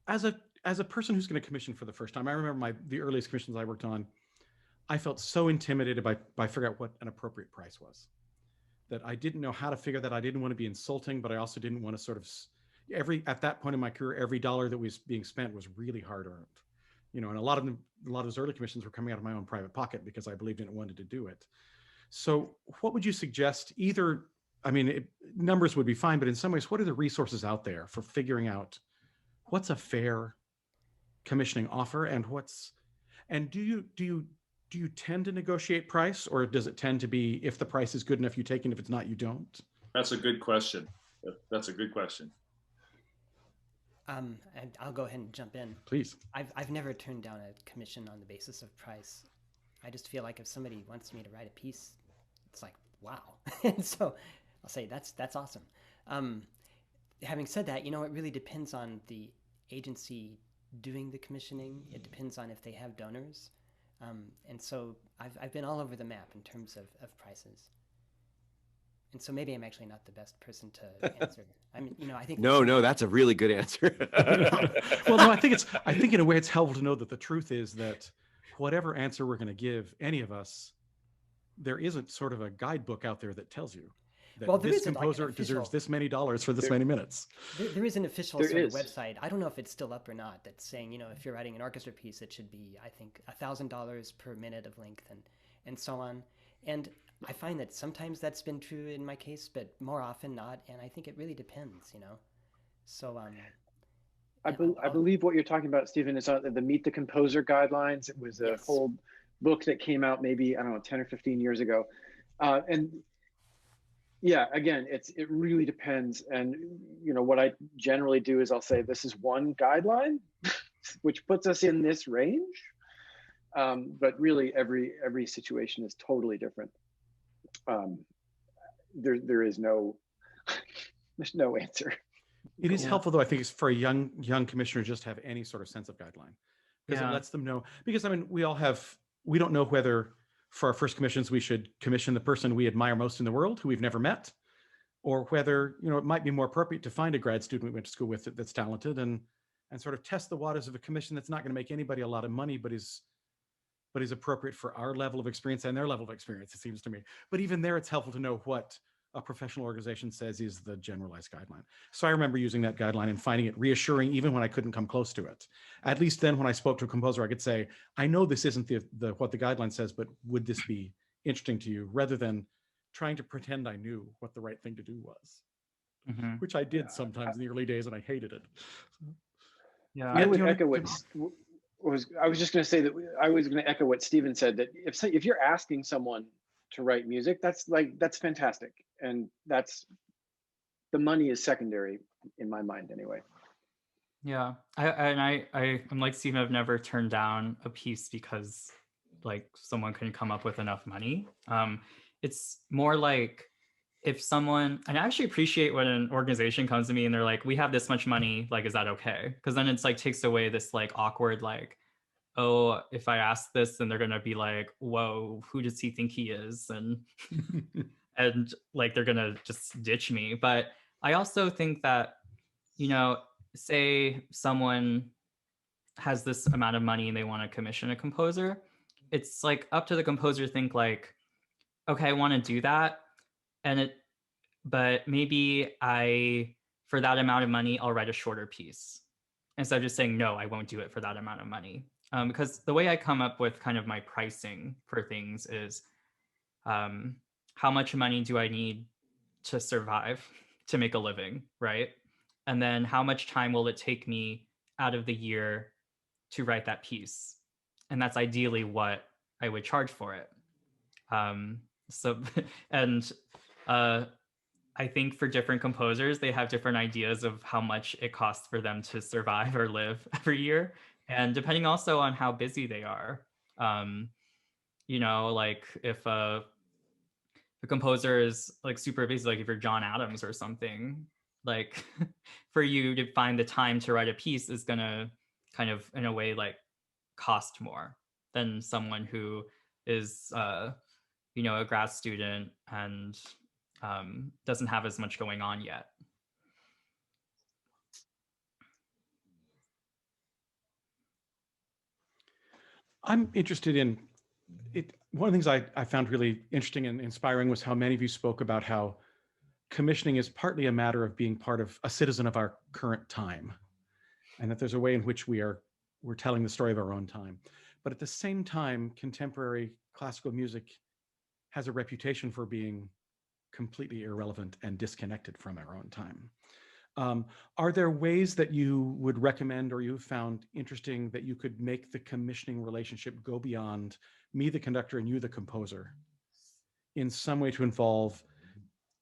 As a person who's going to commission for the first time, I remember the earliest commissions I worked on, I felt so intimidated by figuring out what an appropriate price was, that I didn't know how to figure that. I didn't want to be insulting, but I also didn't want to sort of at that point in my career, every dollar that was being spent was really hard earned, and a lot of those early commissions were coming out of my own private pocket because I believed in it and wanted to do it. So what would you suggest? Either, numbers would be fine, but in some ways, what are the resources out there for figuring out what's a fair commissioning offer, and do you tend to negotiate price, or does it tend to be, if the price is good enough, you take it, if it's not, you don't? That's a good question. That's a good question. And I'll go ahead and jump in. Please. I've never turned down a commission on the basis of price. I just feel like if somebody wants me to write a piece, it's like, wow. And so I'll say that's awesome. Having said that, it really depends on the agency doing the commissioning. It depends on if they have donors. And so I've been all over the map in terms of prices. And so maybe I'm actually not the best person to answer. I think No, that's a really good answer. Well, no, I think in a way it's helpful to know that the truth is that whatever answer we're going to give, any of us, there isn't sort of a guidebook out there that tells you that this composer deserves this many dollars for this many minutes. There is an official sort of website. I don't know if it's still up or not, that's saying, if you're writing an orchestra piece, it should be, I think, $1,000 per minute of length and so on. And I find that sometimes that's been true in my case, but more often not. And I think it really depends, So I believe what you're talking about, Stephen, is the Meet the Composer guidelines. It was a whole book that came out maybe, I don't know, 10 or 15 years ago. And yeah, again, it really depends. And, what I generally do is I'll say, this is one guideline, which puts us in this range. But really every situation is totally different. There is there's no answer. It is helpful, though, I think, for a young commissioner just to have any sort of sense of guideline, because it lets them know. Because we don't know whether for our first commissions we should commission the person we admire most in the world, who we've never met, or whether it might be more appropriate to find a grad student we went to school with that's talented and sort of test the waters of a commission that's not going to make anybody a lot of money, but is appropriate for our level of experience and their level of experience, it seems to me. But even there, it's helpful to know what a professional organization says is the generalized guideline. So I remember using that guideline and finding it reassuring, even when I couldn't come close to it. At least then, when I spoke to a composer, I could say, I know this isn't what the guideline says, but would this be interesting to you? Rather than trying to pretend I knew what the right thing to do was, which I did sometimes in the early days, and I hated it. Yeah, I would echo I was just going to say that I was going to echo what Stephen said, that if you're asking someone to write music, that's fantastic, and the money is secondary in my mind anyway. Yeah, I'm like Stephen. I've never turned down a piece because like someone can come up with enough money. It's more like if someone, and I actually appreciate when an organization comes to me and they're like, we have this much money, like, is that okay? Because then it's like takes away this like awkward, like, oh, if I ask this, then they're gonna be like, whoa, who does he think he is? And and like they're gonna just ditch me. But I also think that, you know, say someone has this amount of money and they want to commission a composer, it's like up to the composer to think like, okay, I want to do that. And it, but maybe for that amount of money, I'll write a shorter piece instead of just saying, no, I won't do it for that amount of money. Because the way I come up with kind of my pricing for things is how much money do I need to survive, to make a living, right? And then how much time will it take me out of the year to write that piece? And that's ideally what I would charge for it. So, and I think for different composers, they have different ideas of how much it costs for them to survive or live every year. And depending also on how busy they are. You know, like if the composer is like super busy, like if you're John Adams or something, like for you to find the time to write a piece is gonna kind of in a way like cost more than someone who is you know, a grad student and doesn't have as much going on yet. I'm interested in it. One of the things I found really interesting and inspiring was how many of you spoke about how commissioning is partly a matter of being part of a citizen of our current time, and that there's a way in which we're telling the story of our own time. But at the same time, contemporary classical music has a reputation for being completely irrelevant and disconnected from our own time. Are there ways that you would recommend or you've found interesting that you could make the commissioning relationship go beyond me, the conductor, and you, the composer, in some way to involve,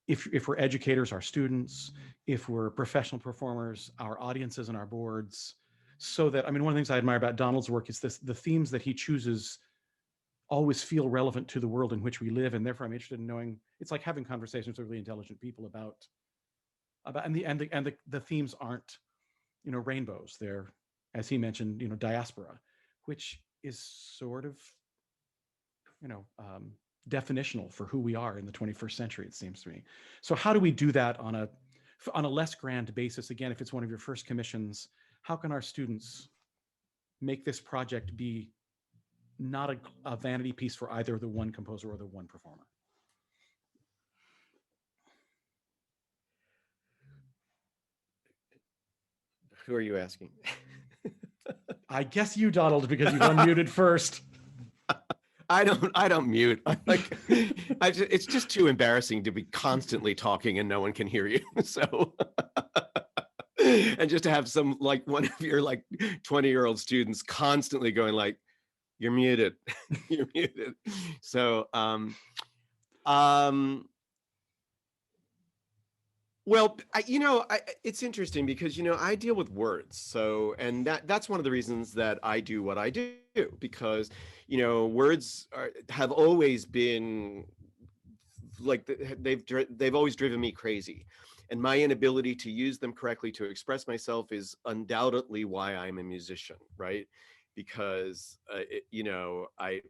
if we're educators, our students, if we're professional performers, our audiences and our boards, so that, I mean, one of the things I admire about Donald's work is the themes that he chooses always feel relevant to the world in which we live. And therefore I'm interested in knowing, it's like having conversations with really intelligent people about and the themes aren't, you know, rainbows. They're, as he mentioned, you know, diaspora, which is sort of, you know, definitional for who we are in the 21st century, it seems to me. So how do we do that on a less grand basis? Again, if it's one of your first commissions, how can our students make this project be not a vanity piece for either the one composer or the one performer? Who are you asking? I guess you, Donald, because you've unmuted first. I don't mute. It's just too embarrassing to be constantly talking and no one can hear you. So, and just to have some, like one of your like 20-year-old students constantly going like, you're muted, you're muted. So, well, it's interesting because, you know, I deal with words. So, and that's one of the reasons that I do what I do, because, you know, words have always been like, they've always driven me crazy. And my inability to use them correctly to express myself is undoubtedly why I'm a musician, right? Because, you know, I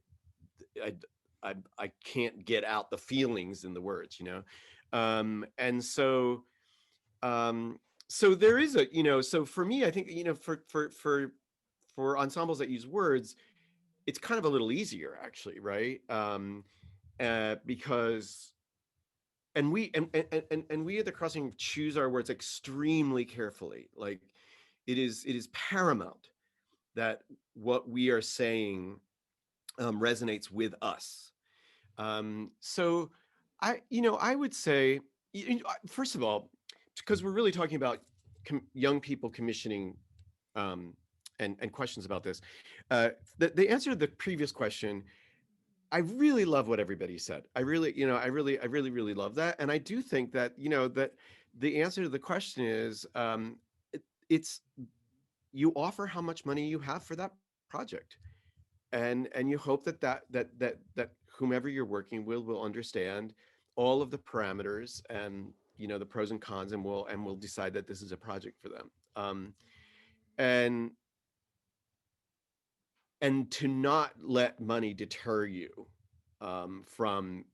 can't get out the feelings in the words, you know? And so, so there is a, you know, so for me, I think, you know, for ensembles that use words, it's kind of a little easier actually, right? Because, and we at the Crossing choose our words extremely carefully. Like it is paramount that what we are saying resonates with us. So I would say, first of all, because we're really talking about young people commissioning and questions about this, the answer to the previous question, I really love what everybody said. I really love that. And I do think that, you know, that the answer to the question is, it's you offer how much money you have for that project. and you hope that whomever you're working with will understand all of the parameters and, you know, the pros and cons, and will decide that this is a project for them. And to not let money deter you from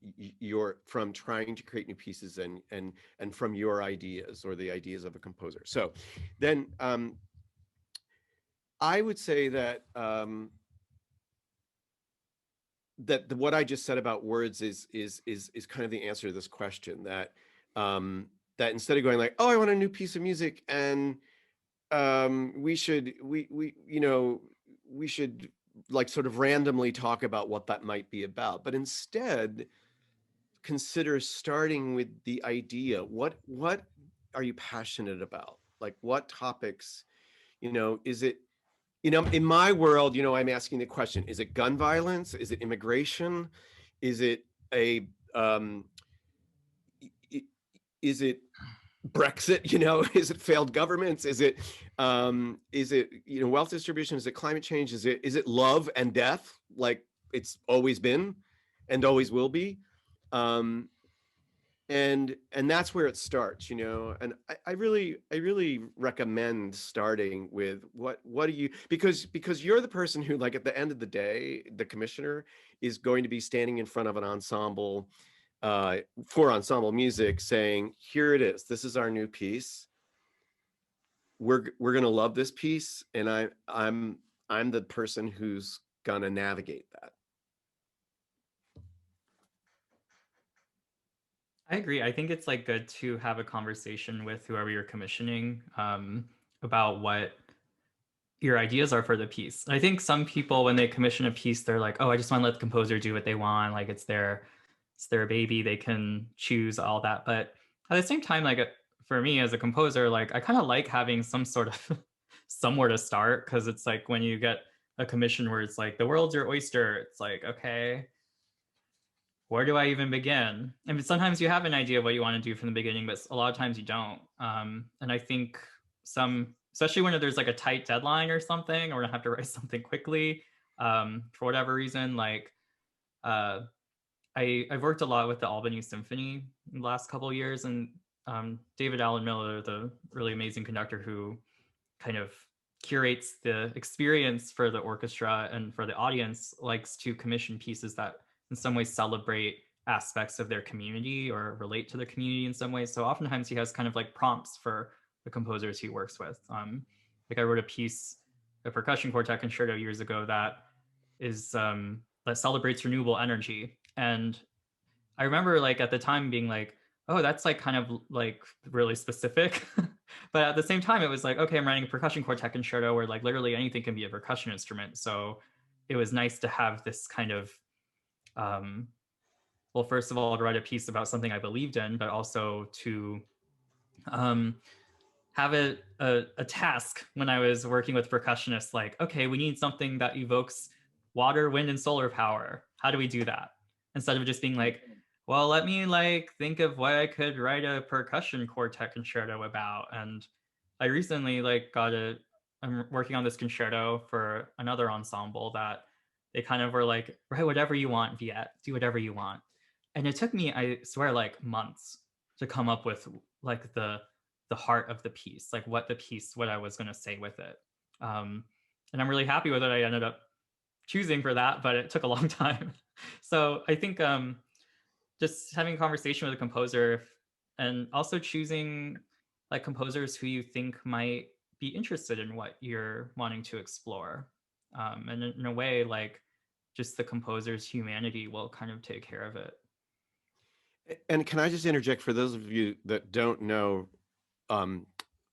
from trying to create new pieces, and from your ideas or the ideas of a composer. So then I would say that what I just said about words is kind of the answer to this question, that that instead of going like, oh, I want a new piece of music, and we should like sort of randomly talk about what that might be about, but instead consider starting with the idea. What are you passionate about? Like, what topics, is it, in my world, I'm asking the question, is it gun violence? Is it immigration? Is it is it Brexit? Is it failed governments? Is it wealth distribution? Is it climate change? Is it love and death, like it's always been and always will be? And that's where it starts, and I really recommend starting with what do you, because you're the person who, like, at the end of the day, the commissioner is going to be standing in front of an ensemble for ensemble music, saying, here it is, this is our new piece, we're gonna love this piece, and I'm the person who's gonna navigate that. I agree. I think it's like good to have a conversation with whoever you're commissioning about what your ideas are for the piece. I think some people, when they commission a piece, they're like, oh, I just want to let the composer do what they want. Like it's their baby. They can choose all that. But at the same time, like for me as a composer, like I kind of like having some sort of somewhere to start, because it's like when you get a commission where it's like the world's your oyster, it's like, okay, where do I even begin? I mean, sometimes you have an idea of what you want to do from the beginning, but a lot of times you don't. And I think especially when there's like a tight deadline or something, or I have to write something quickly, for whatever reason, like I've worked a lot with the Albany Symphony in the last couple of years, and David Allen Miller, the really amazing conductor who kind of curates the experience for the orchestra and for the audience, likes to commission pieces that in some ways celebrate aspects of their community or relate to the community in some ways. So oftentimes he has kind of like prompts for the composers he works with. Like I wrote a piece, a percussion quartet concerto years ago that is that celebrates renewable energy. And I remember like at the time being like, oh, that's like kind of like really specific. But at the same time, it was like, okay, I'm writing a percussion quartet concerto where like literally anything can be a percussion instrument. So it was nice to have this kind of well, first of all, to write a piece about something I believed in, but also to have a task when I was working with percussionists, like, okay, we need something that evokes water, wind, and solar power. How do we do that? Instead of just being like, well, let me like think of what I could write a percussion quartet concerto about. And I recently like I'm working on this concerto for another ensemble that they kind of were like, write whatever you want, Viet, do whatever you want. And it took me, I swear, like months to come up with like the heart of the piece, like what I was going to say with it. And I'm really happy with it. I ended up choosing for that, but it took a long time. So I think just having a conversation with a composer, and also choosing like composers who you think might be interested in what you're wanting to explore. And in a way, like just the composer's humanity will kind of take care of it. And can I just interject, for those of you that don't know,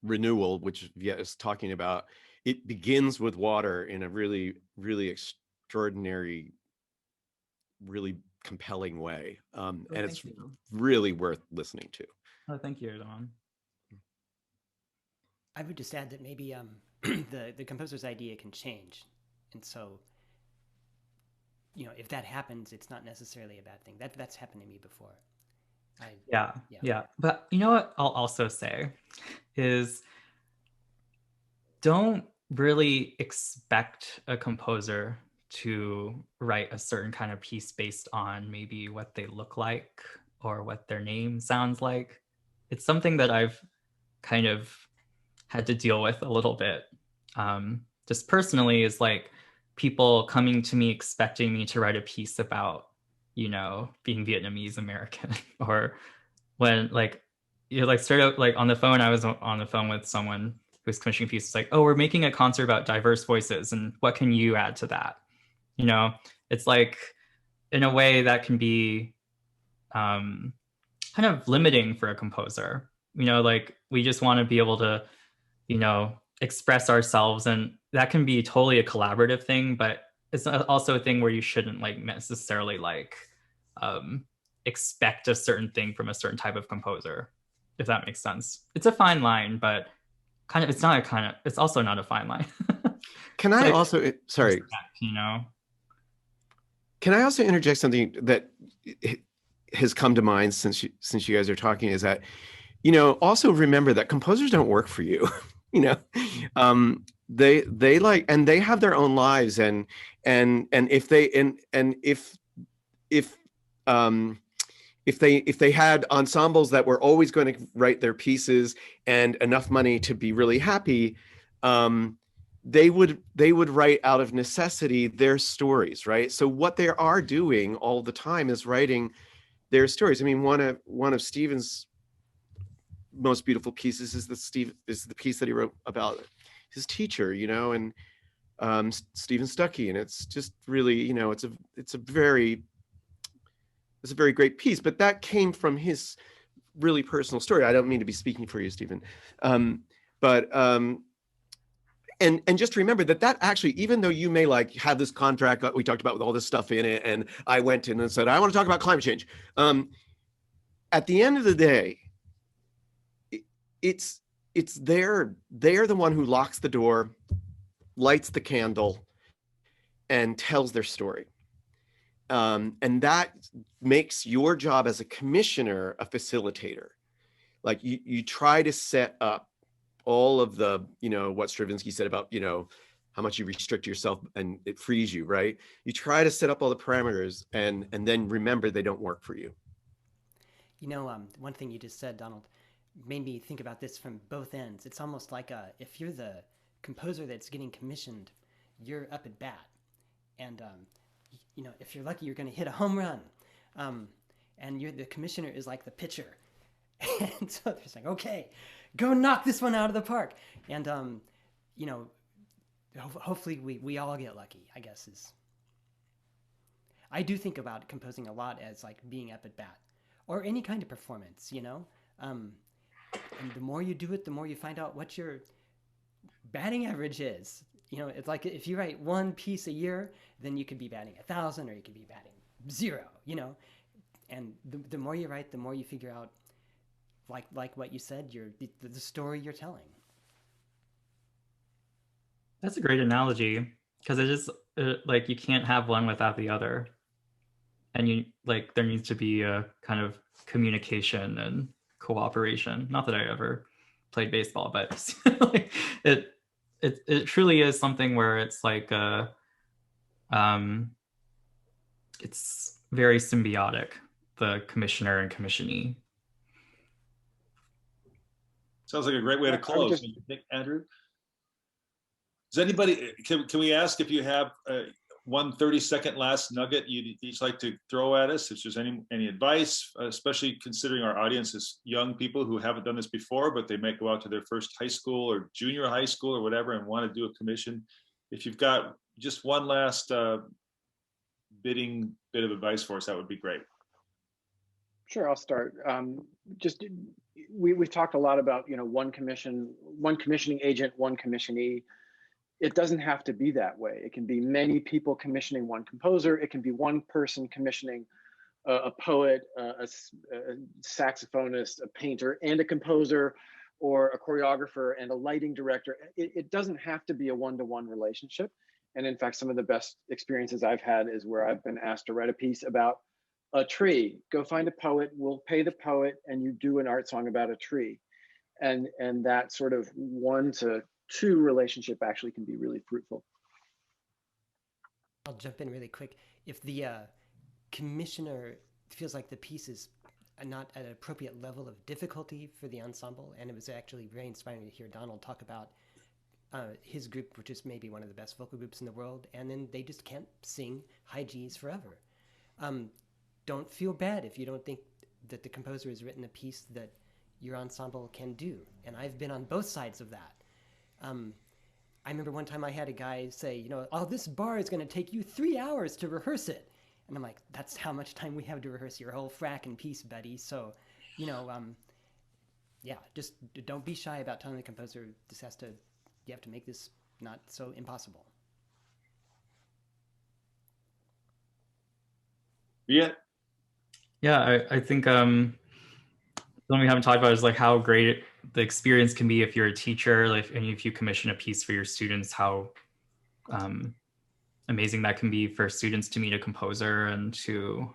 renewal, which Viet is talking about, it begins with water in a really, really extraordinary, really compelling way. And it's really worth listening to. Oh, thank you, Don. I would just add that maybe the composer's idea can change. And so, if that happens, it's not necessarily a bad thing. That's happened to me before. Yeah. But you know what I'll also say is, don't really expect a composer to write a certain kind of piece based on maybe what they look like or what their name sounds like. It's something that I've kind of had to deal with a little bit. Just personally, is like people coming to me expecting me to write a piece about, you know, being Vietnamese American, or when like you like straight up like on the phone, I was on the phone with someone who's commissioning pieces like, oh, we're making a concert about diverse voices, and what can you add to that? You know, it's like in a way that can be kind of limiting for a composer. You know, like we just want to be able to, you know, express ourselves, and that can be totally a collaborative thing, but it's also a thing where you shouldn't like necessarily like expect a certain thing from a certain type of composer, if that makes sense. It's a fine line, but kind of it's also not a fine line. Can I like, also, sorry, respect, you know? Can I also interject something that has come to mind since you guys are talking, is that, you know, also remember that composers don't work for you. You know, they like, and they have their own lives, and if they if they had ensembles that were always going to write their pieces and enough money to be really happy, they would write out of necessity their stories, right? So what they are doing all the time is writing their stories. I mean, one of Stephen's most beautiful pieces is the piece that he wrote about his teacher, you know, and Stephen Stuckey, and it's just really, you know, it's a very great piece, but that came from his really personal story. I don't mean to be speaking for you, Stephen, but and just remember that actually, even though you may like have this contract that we talked about with all this stuff in it, and I went in and said, I want to talk about climate change. At the end of the day, it's they're the one who locks the door, lights the candle, and tells their story. And that makes your job as a commissioner a facilitator. Like you try to set up all of the, you know, what Stravinsky said about, you know, how much you restrict yourself and it frees you, right? You try to set up all the parameters, and then remember they don't work for you. You know, one thing you just said, Donald, made me think about this from both ends. It's almost like if you're the composer that's getting commissioned, you're up at bat. And, you know, if you're lucky, you're going to hit a home run. And the commissioner is like the pitcher. And so they're like, okay, go knock this one out of the park. And, you know, hopefully we all get lucky, I guess is. I do think about composing a lot as like being up at bat, or any kind of performance, you know? And the more you do it, the more you find out what your batting average is. You know, it's like if you write one piece a year, then you could be batting 1,000, or you could be batting 0, you know? And the more you write, the more you figure out, like what you said, the story you're telling. That's a great analogy, because it is like you can't have one without the other. And you like there needs to be a kind of communication and cooperation. Not that I ever played baseball, but like, it truly is something where it's like it's very symbiotic, the commissioner and commissionee. Sounds like a great way to close. Don't you think, Andrew? Does anybody, can we ask if you have one 30-second last nugget you'd each like to throw at us? If there's any advice, especially considering our audience is young people who haven't done this before, but they might go out to their first high school or junior high school or whatever and want to do a commission. If you've got just one last bit of advice for us, that would be great. Sure, I'll start. We've talked a lot about, you know, one commissioning agent, one commissionee. It doesn't have to be that way. It can be many people commissioning one composer. It can be one person commissioning a poet, a saxophonist, a painter, and a composer, or a choreographer and a lighting director. It doesn't have to be a one-to-one relationship. And in fact, some of the best experiences I've had is where I've been asked to write a piece about a tree. Go find a poet, we'll pay the poet, and you do an art song about a tree. And that sort of 1-to-2 relationship actually can be really fruitful. I'll jump in really quick. If the commissioner feels like the piece is not at an appropriate level of difficulty for the ensemble, and it was actually very inspiring to hear Donald talk about his group, which is maybe one of the best vocal groups in the world, and then they just can't sing high Gs forever. Don't feel bad if you don't think that the composer has written a piece that your ensemble can do. And I've been on both sides of that. I remember one time I had a guy say, you know, oh, this bar is going to take you 3 hours to rehearse it. And I'm like, that's how much time we have to rehearse your whole frackin' piece, buddy. So, you know, yeah, just don't be shy about telling the composer this has to, you have to make this not so impossible. Yeah. Yeah, I think something we haven't talked about is like how great the experience can be if you're a teacher, like, and if you commission a piece for your students, how amazing that can be for students to meet a composer and to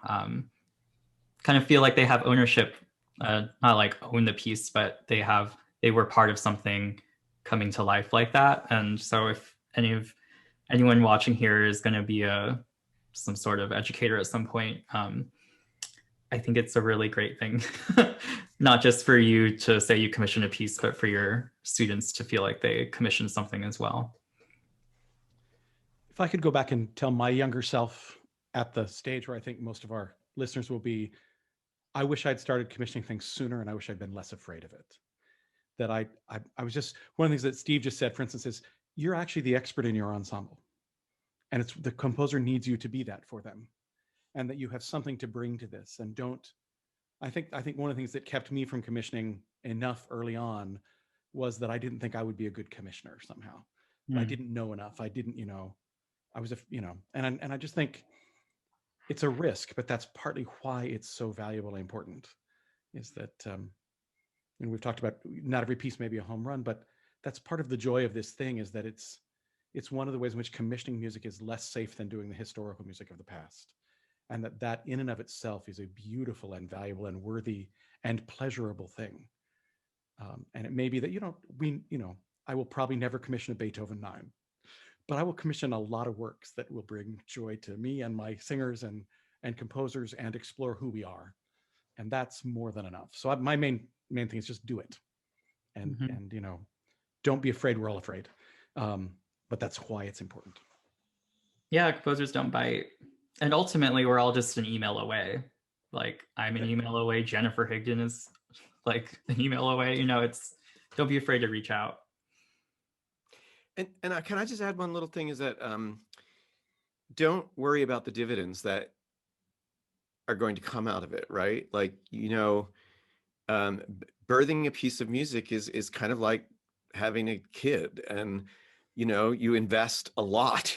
kind of feel like they have ownership, not like own the piece, but they were part of something coming to life like that. And so if anyone watching here is going to be some sort of educator at some point, I think it's a really great thing, not just for you to say you commission a piece, but for your students to feel like they commissioned something as well. If I could go back and tell my younger self at the stage where I think most of our listeners will be, I wish I'd started commissioning things sooner, and I wish I'd been less afraid of it. That I was just, one of the things that Steve just said, for instance, is you're actually the expert in your ensemble. And it's the composer needs you to be that for them. And that you have something to bring to this. And I think one of the things that kept me from commissioning enough early on was that I didn't think I would be a good commissioner somehow. I didn't know enough. I didn't, I was, and I just think it's a risk, but that's partly why it's so valuable and important, is that, and we've talked about not every piece may be a home run, but that's part of the joy of this thing, is that it's one of the ways in which commissioning music is less safe than doing the historical music of the past. And that in and of itself is a beautiful and valuable and worthy and pleasurable thing. And it may be that, I will probably never commission a Beethoven 9, but I will commission a lot of works that will bring joy to me and my singers and composers and explore who we are. And that's more than enough. So my main thing is just do it. And, don't be afraid. We're all afraid. But that's why it's important. Yeah, composers don't bite. And ultimately, we're all just an email away. Like, I'm an email away. Jennifer Higdon is like an email away. Don't be afraid to reach out. And can I just add one little thing, is that don't worry about the dividends that are going to come out of it, right? Like, birthing a piece of music is kind of like having a kid, and, you invest a lot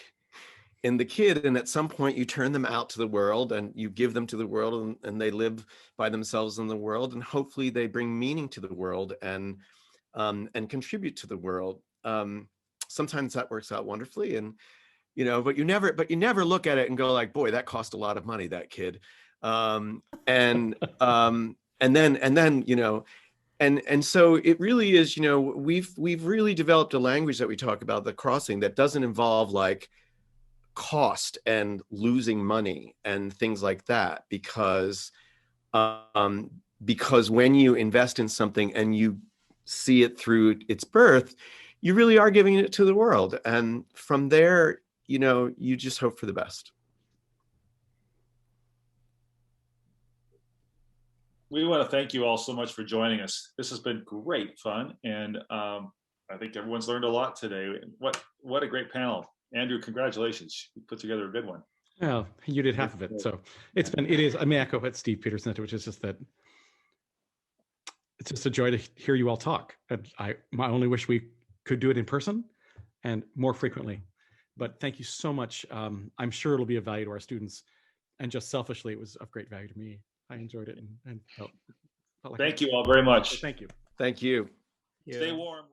in the kid, and at some point you turn them out to the world and you give them to the world, and they live by themselves in the world, and hopefully they bring meaning to the world and contribute to the world. Sometimes that works out wonderfully, and but you never look at it and go like, boy, that cost a lot of money, that kid. And so it really is, we've really developed a language that we talk about, the crossing, that doesn't involve like cost and losing money and things like that, because when you invest in something and you see it through its birth, you really are giving it to the world, and from there, you just hope for the best. We want to thank you all so much for joining us. This has been great fun, and I think everyone's learned a lot today. What a great panel. Andrew, congratulations. You put together a good one. Well, you did half of it. So I may echo what Steve Peterson said, which is just that it's just a joy to hear you all talk. And I only wish we could do it in person and more frequently. But thank you so much. I'm sure it'll be of value to our students. And just selfishly, it was of great value to me. I enjoyed it and felt like thank you all very much. So thank you. Thank you. Stay warm.